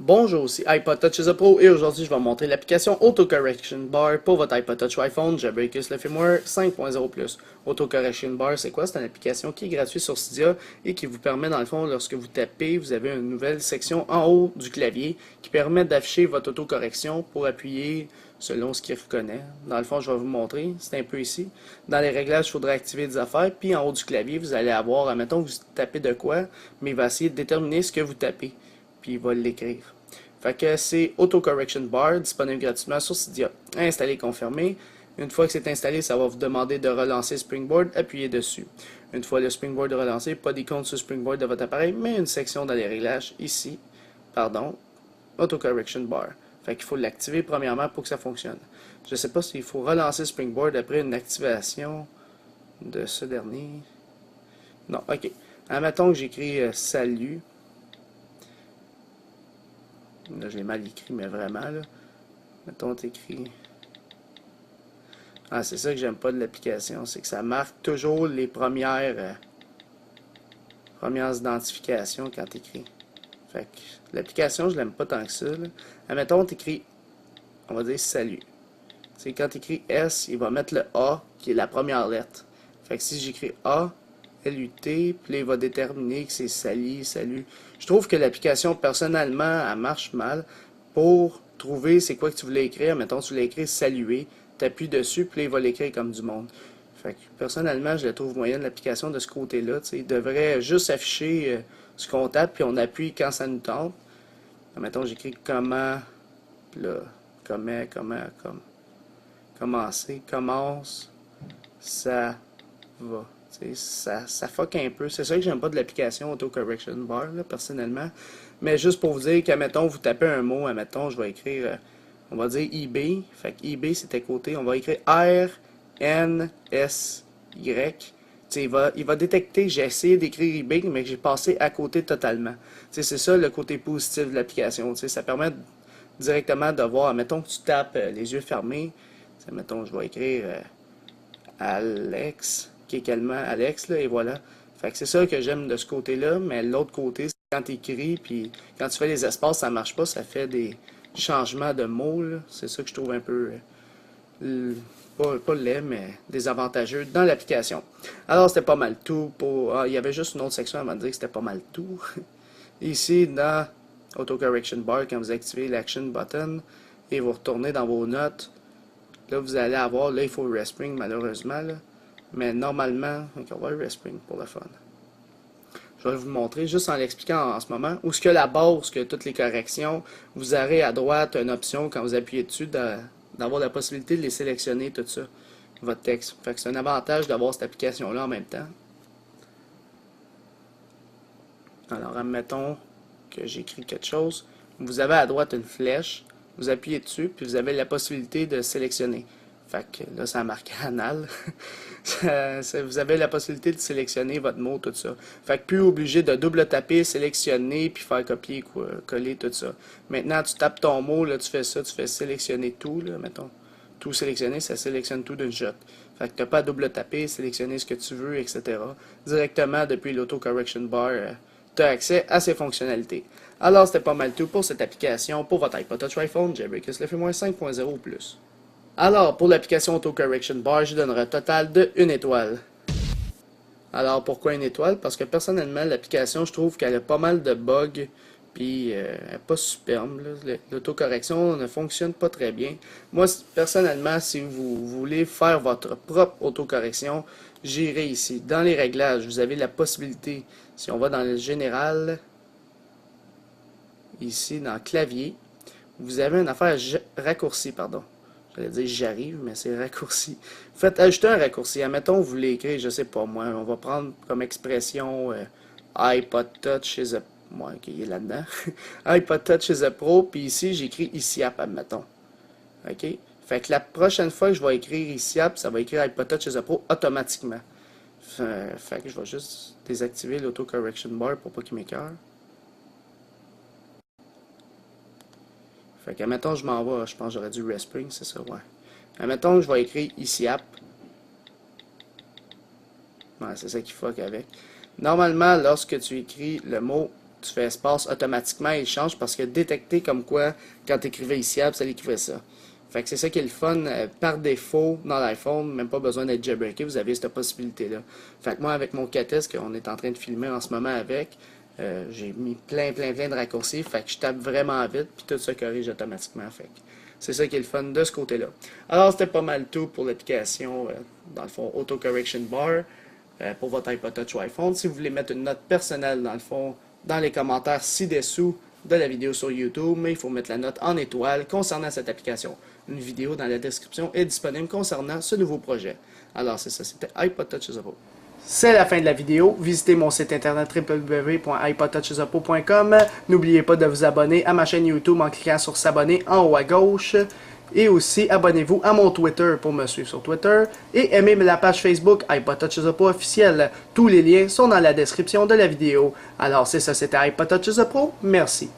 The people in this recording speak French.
Bonjour, c'est iPod Touch is a Pro et aujourd'hui je vais vous montrer l'application Auto Correction Bar pour votre iPod Touch ou iPhone Jailbreakers le firmware 5.0+. Auto Correction Bar, c'est quoi? C'est une application qui est gratuite sur Cydia et qui vous permet dans le fond, lorsque vous tapez, vous avez une nouvelle section en haut du clavier qui permet d'afficher votre autocorrection pour appuyer selon ce qu'il reconnaît. Dans le fond, je vais vous montrer, c'est un peu ici. Dans les réglages, il faudra activer des affaires, puis en haut du clavier, vous allez avoir, admettons que vous tapez de quoi, mais il va essayer de déterminer ce que vous tapez, puis il va l'écrire. Fait que c'est Auto Correction Bar, disponible gratuitement sur Cydia. Installer, confirmer. Une fois que c'est installé, ça va vous demander de relancer Springboard, appuyez dessus. Une fois le Springboard relancé, pas d'icône sur Springboard de votre appareil, mais une section dans les réglages ici, Auto Correction Bar. Fait qu'il faut l'activer premièrement pour que ça fonctionne. Je ne sais pas s'il faut relancer Springboard après une activation de ce dernier. Non, ok. Admettons que j'écris salut. Là, je l'ai mal écrit, mais vraiment, là. Mettons, t'écris. Ah, c'est ça que j'aime pas de l'application, c'est que ça marque toujours les premières identifications quand t'écris. Fait que l'application, je l'aime pas tant que ça, là. Admettons, t'écris, on va dire salut. C'est quand t'écris S, il va mettre le A, qui est la première lettre. Fait que si j'écris A, L-U-T, puis là, il va déterminer que c'est salut. Je trouve que l'application, personnellement, elle marche mal pour trouver c'est quoi que tu voulais écrire. Mettons, tu voulais écrire saluer, t'appuies dessus, puis là, il va l'écrire comme du monde. Fait que, personnellement, je la trouve moyenne, l'application de ce côté-là. Il devrait juste afficher ce qu'on tape, puis on appuie quand ça nous tente. Mettons, j'écris comment, puis là, commencer, commence, ça va. Ça fuck un peu. C'est ça que j'aime pas de l'application Auto Correction Bar, là, personnellement. Mais juste pour vous dire qu'admettons, vous tapez un mot, admettons, je vais écrire, on va dire eBay. Fait que eBay, c'est à côté. On va écrire R-N-S-Y. Il va détecter, j'ai essayé d'écrire eBay, mais que j'ai passé à côté totalement. C'est ça le côté positif de l'application. Ça permet directement de voir, mettons que tu tapes les yeux fermés. Mettons, je vais écrire Alex, qui est également Alex, là, et voilà. Fait que c'est ça que j'aime de ce côté-là, mais l'autre côté, c'est quand tu écris, puis quand tu fais les espaces, ça marche pas, ça fait des changements de mots, là. C'est ça que je trouve un peu, pas laid, mais désavantageux dans l'application. Alors, c'était pas mal tout pour... Ah, il y avait juste une autre section avant de dire que c'était pas mal tout. Ici, dans Auto Correction Bar, quand vous activez l'Action Button, et vous retournez dans vos notes, là, vous allez avoir, là, il faut le respring, malheureusement, là. Mais normalement, on va le respring pour le fun. Je vais vous montrer juste en l'expliquant en ce moment. Où est-ce que la barre, où est-ce que toutes les corrections, vous aurez à droite une option quand vous appuyez dessus d'avoir la possibilité de les sélectionner, tout ça, votre texte. Fait que c'est un avantage d'avoir cette application-là en même temps. Alors, admettons que j'écris quelque chose. Vous avez à droite une flèche, vous appuyez dessus, puis vous avez la possibilité de sélectionner. Fait que là, ça marque anal. Vous avez la possibilité de sélectionner votre mot, tout ça. Fait que plus obligé de double taper, sélectionner, puis faire copier, coller, tout ça. Maintenant, tu tapes ton mot, là, tu fais ça, tu fais sélectionner tout, là, mettons. Tout sélectionner, ça sélectionne tout d'une shot. Fait que tu n'as pas à double taper, sélectionner ce que tu veux, etc. Directement depuis l'Auto Correction Bar, tu as accès à ces fonctionnalités. Alors, c'était pas mal tout pour cette application pour votre iPod Touch iPhone Jailbreakers le firmware 5.0 ou plus. Alors, pour l'application Auto Correction Bar, je donnerai un total de 1 étoile. Alors, pourquoi 1 étoile? Parce que personnellement, l'application, je trouve qu'elle a pas mal de bugs, puis elle n'est pas superbe. L'autocorrection ne fonctionne pas très bien. Moi, personnellement, si vous voulez faire votre propre autocorrection, j'irai ici. Dans les réglages, vous avez la possibilité, si on va dans le général, ici, dans clavier, vous avez une affaire raccourci, pardon. J'allais dire j'arrive, mais c'est raccourci. Faites ajouter un raccourci. Admettons, vous voulez écrire, je sais pas moi, on va prendre comme expression iPod Touch is a... Moi, ok, il est là-dedans. iPod Touch is a Pro, puis ici, j'écris ICIAP, admettons. OK? Fait que la prochaine fois que je vais écrire ICIAP, ça va écrire iPod Touch is a Pro automatiquement. Fait que je vais juste désactiver l'Auto Correction Bar pour pas qu'il m'écœure. Fait que, admettons, je m'en vais, je pense que j'aurais dû respring, c'est ça, ouais. Admettons que je vais écrire ICIAP. Ouais, c'est ça qui fuck avec. Normalement, lorsque tu écris le mot, tu fais espace, automatiquement il change parce que détecté comme quoi, quand tu écrivais ici, ça l'écrivait ça. Fait que c'est ça qui est le fun. Par défaut, dans l'iPhone, même pas besoin d'être jailbreaké, vous avez cette possibilité-là. Fait que moi, avec mon 4S, qu'on est en train de filmer en ce moment avec, j'ai mis plein de raccourcis. Fait que je tape vraiment vite, puis tout ça corrige automatiquement. Fait que c'est ça qui est le fun de ce côté-là. Alors, c'était pas mal tout pour l'application, dans le fond, Auto Correction Bar, pour votre iPod Touch ou iPhone. Si vous voulez mettre une note personnelle, dans le fond, dans les commentaires ci-dessous de la vidéo sur YouTube, mais il faut mettre la note en étoile concernant cette application. Une vidéo dans la description est disponible concernant ce nouveau projet. Alors c'est ça, c'était iPod Touch Zero. C'est la fin de la vidéo. Visitez mon site internet www.ipodtouchzapo.com. N'oubliez pas de vous abonner à ma chaîne YouTube en cliquant sur s'abonner en haut à gauche. Et aussi, abonnez-vous à mon Twitter pour me suivre sur Twitter. Et aimez la page Facebook iPod Touch Pro officielle. Tous les liens sont dans la description de la vidéo. Alors c'est ça, c'était iPod Touch Pro. Merci.